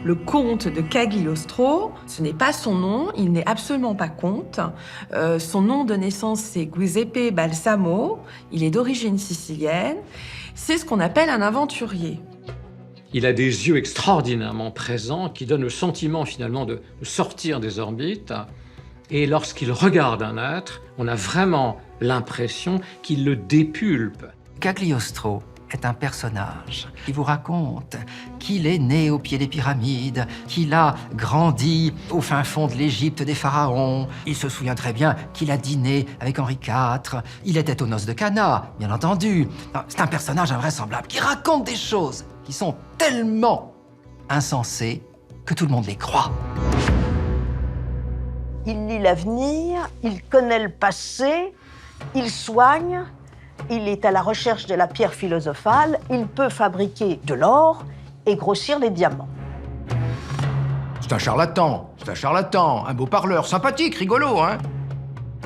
le comte de Cagliostro. Ce n'est pas son nom, il n'est absolument pas comte. Son nom de naissance, c'est Giuseppe Balsamo. Il est d'origine sicilienne. C'est ce qu'on appelle un aventurier. Il a des yeux extraordinairement présents qui donnent le sentiment finalement de sortir des orbites. Et lorsqu'il regarde un être, on a vraiment l'impression qu'il le dépulpe. Cagliostro est un personnage qui vous raconte qu'il est né au pied des pyramides, qu'il a grandi au fin fond de l'Égypte des pharaons. Il se souvient très bien qu'il a dîné avec Henri IV. Il était aux noces de Cana, bien entendu. C'est un personnage invraisemblable qui raconte des choses qui sont tellement insensées que tout le monde les croit. Il lit l'avenir, il connaît le passé, il soigne, il est à la recherche de la pierre philosophale, il peut fabriquer de l'or et grossir les diamants. C'est un charlatan, un beau parleur, sympathique, rigolo, hein.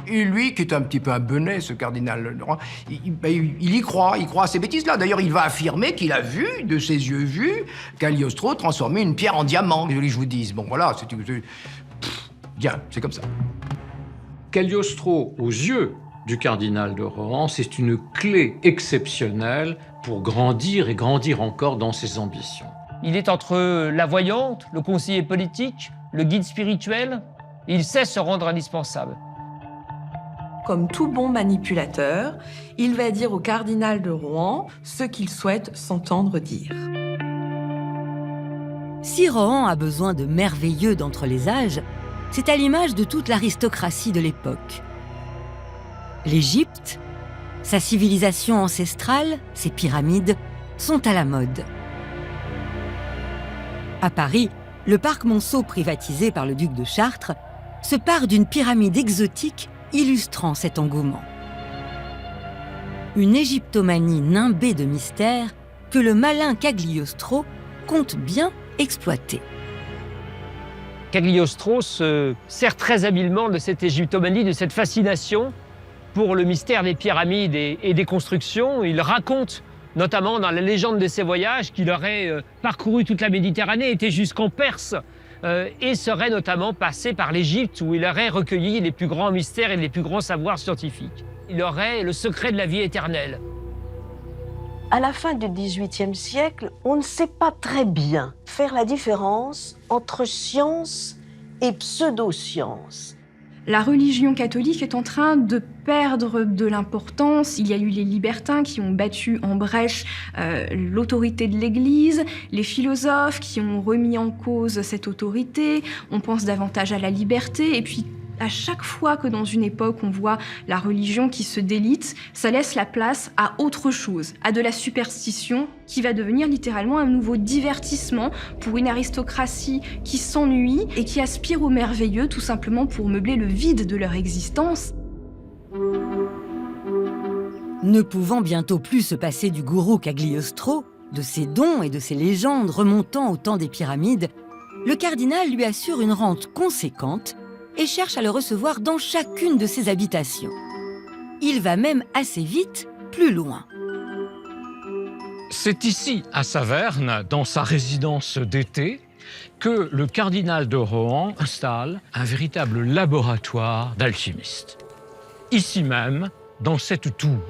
Et lui, qui est un petit peu un benet, ce cardinal, il y croit à ces bêtises-là. D'ailleurs, il va affirmer qu'il a vu, de ses yeux vus, Cagliostro transformer une pierre en diamant. Que je vous dise, bon voilà, bien, c'est comme ça. Cagliostro, aux yeux du cardinal de Rohan, c'est une clé exceptionnelle pour grandir et grandir encore dans ses ambitions. Il est entre la voyante, le conseiller politique, le guide spirituel. Il sait se rendre indispensable. Comme tout bon manipulateur, il va dire au cardinal de Rohan ce qu'il souhaite s'entendre dire. Si Rohan a besoin de merveilleux d'entre les âges, c'est à l'image de toute l'aristocratie de l'époque. L'Égypte, sa civilisation ancestrale, ses pyramides, sont à la mode. À Paris, le parc Monceau, privatisé par le duc de Chartres, se pare d'une pyramide exotique illustrant cet engouement. Une égyptomanie nimbée de mystère que le malin Cagliostro compte bien exploiter. Cagliostro se sert très habilement de cette égyptomanie, de cette fascination pour le mystère des pyramides et des constructions. Il raconte, notamment dans la légende de ses voyages, qu'il aurait parcouru toute la Méditerranée, été jusqu'en Perse, et serait notamment passé par l'Égypte, où il aurait recueilli les plus grands mystères et les plus grands savoirs scientifiques. Il aurait le secret de la vie éternelle. À la fin du XVIIIe siècle, on ne sait pas très bien faire la différence entre science et pseudo-science. La religion catholique est en train de perdre de l'importance. Il y a eu les libertins qui ont battu en brèche l'autorité de l'Église, les philosophes qui ont remis en cause cette autorité. On pense davantage à la liberté. Et puis, à chaque fois que dans une époque on voit la religion qui se délite, ça laisse la place à autre chose, à de la superstition qui va devenir littéralement un nouveau divertissement pour une aristocratie qui s'ennuie et qui aspire au merveilleux tout simplement pour meubler le vide de leur existence. Ne pouvant bientôt plus se passer du gourou Cagliostro, de ses dons et de ses légendes remontant au temps des pyramides, le cardinal lui assure une rente conséquente et cherche à le recevoir dans chacune de ses habitations. Il va même assez vite plus loin. C'est ici, à Saverne, dans sa résidence d'été, que le cardinal de Rohan installe un véritable laboratoire d'alchimistes. Ici même, dans cette tour.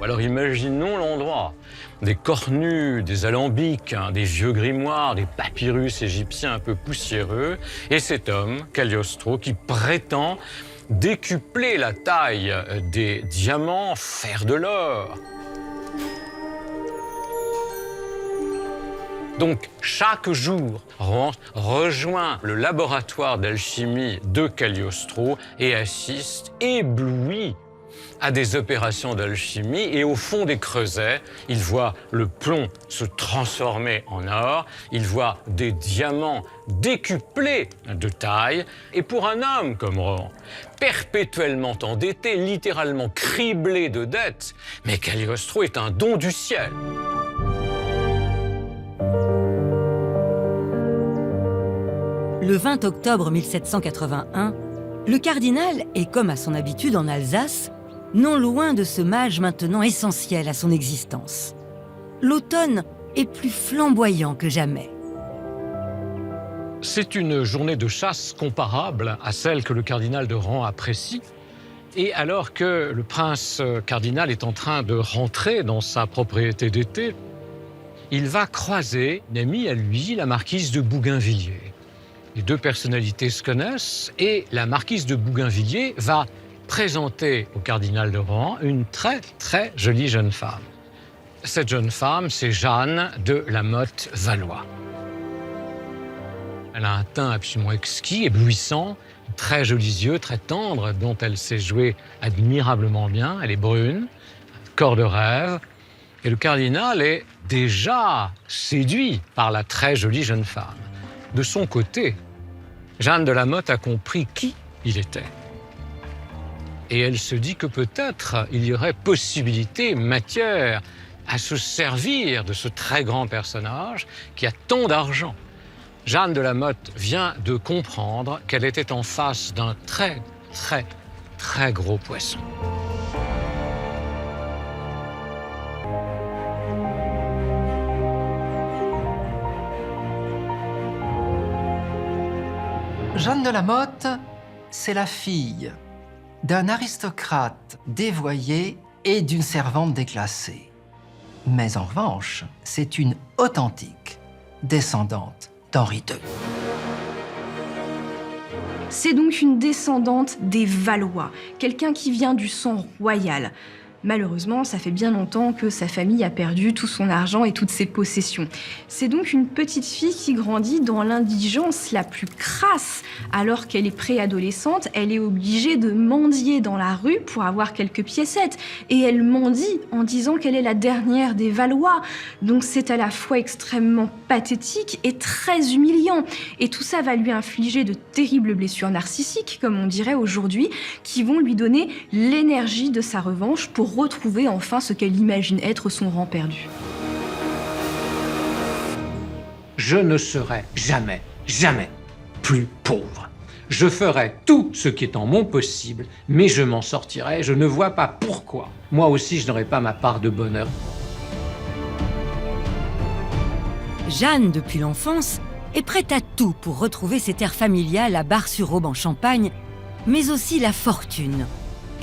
Alors imaginons l'endroit. Des cornues, des alambics, des vieux grimoires, des papyrus égyptiens un peu poussiéreux, et cet homme, Cagliostro, qui prétend décupler la taille des diamants, faire de l'or. Donc, chaque jour, Rohan rejoint le laboratoire d'alchimie de Cagliostro et assiste, ébloui, à des opérations d'alchimie, et au fond des creusets, il voit le plomb se transformer en or, il voit des diamants décuplés de taille, et pour un homme comme Rohan, perpétuellement endetté, littéralement criblé de dettes, mais Cagliostro est un don du ciel. Le 20 octobre 1781, le cardinal est, comme à son habitude en Alsace, non loin de ce mage maintenant essentiel à son existence. L'automne est plus flamboyant que jamais. C'est une journée de chasse comparable à celle que le cardinal de Rohan apprécie. Et alors que le prince cardinal est en train de rentrer dans sa propriété d'été, il va croiser une amie à lui, la marquise de Bougainvilliers. Les deux personnalités se connaissent et la marquise de Bougainvilliers va présenter au cardinal de Rohan une très, très jolie jeune femme. Cette jeune femme, c'est Jeanne de la Motte Valois. Elle a un teint absolument exquis, éblouissant, très jolis yeux, très tendres, dont elle sait jouer admirablement bien. Elle est brune, corps de rêve. Et le cardinal est déjà séduit par la très jolie jeune femme. De son côté, Jeanne de la Motte a compris qui il était. Et elle se dit que peut-être il y aurait possibilité, matière, à se servir de ce très grand personnage qui a tant d'argent. Jeanne de la Motte vient de comprendre qu'elle était en face d'un très, très, très gros poisson. Jeanne de la Motte, c'est la fille d'un aristocrate dévoyé et d'une servante déclassée. Mais en revanche, c'est une authentique descendante d'Henri II. C'est donc une descendante des Valois, quelqu'un qui vient du sang royal. Malheureusement, ça fait bien longtemps que sa famille a perdu tout son argent et toutes ses possessions. C'est donc une petite fille qui grandit dans l'indigence la plus crasse. Alors qu'elle est préadolescente, elle est obligée de mendier dans la rue pour avoir quelques piécettes. Et elle mendie en disant qu'elle est la dernière des Valois. Donc c'est à la fois extrêmement pathétique et très humiliant. Et tout ça va lui infliger de terribles blessures narcissiques, comme on dirait aujourd'hui, qui vont lui donner l'énergie de sa revanche pour retrouver enfin ce qu'elle imagine être son rang perdu. Je ne serai jamais, jamais plus pauvre. Je ferai tout ce qui est en mon possible, mais je m'en sortirai. Je ne vois pas pourquoi. Moi aussi, je n'aurai pas ma part de bonheur. Jeanne, depuis l'enfance, est prête à tout pour retrouver ses terres familiales à Bar-sur-Aube en Champagne, mais aussi la fortune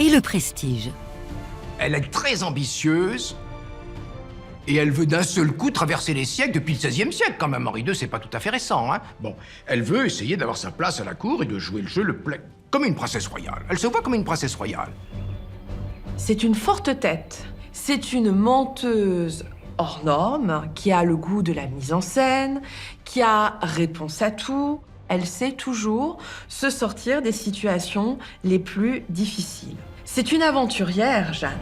et le prestige. Elle est très ambitieuse et elle veut d'un seul coup traverser les siècles depuis le XVIe siècle quand même. Henri II, c'est pas tout à fait récent, hein. Bon, elle veut essayer d'avoir sa place à la cour et de jouer le jeu comme une princesse royale. Elle se voit comme une princesse royale. C'est une forte tête. C'est une menteuse hors norme qui a le goût de la mise en scène, qui a réponse à tout. Elle sait toujours se sortir des situations les plus difficiles. C'est une aventurière, Jeanne.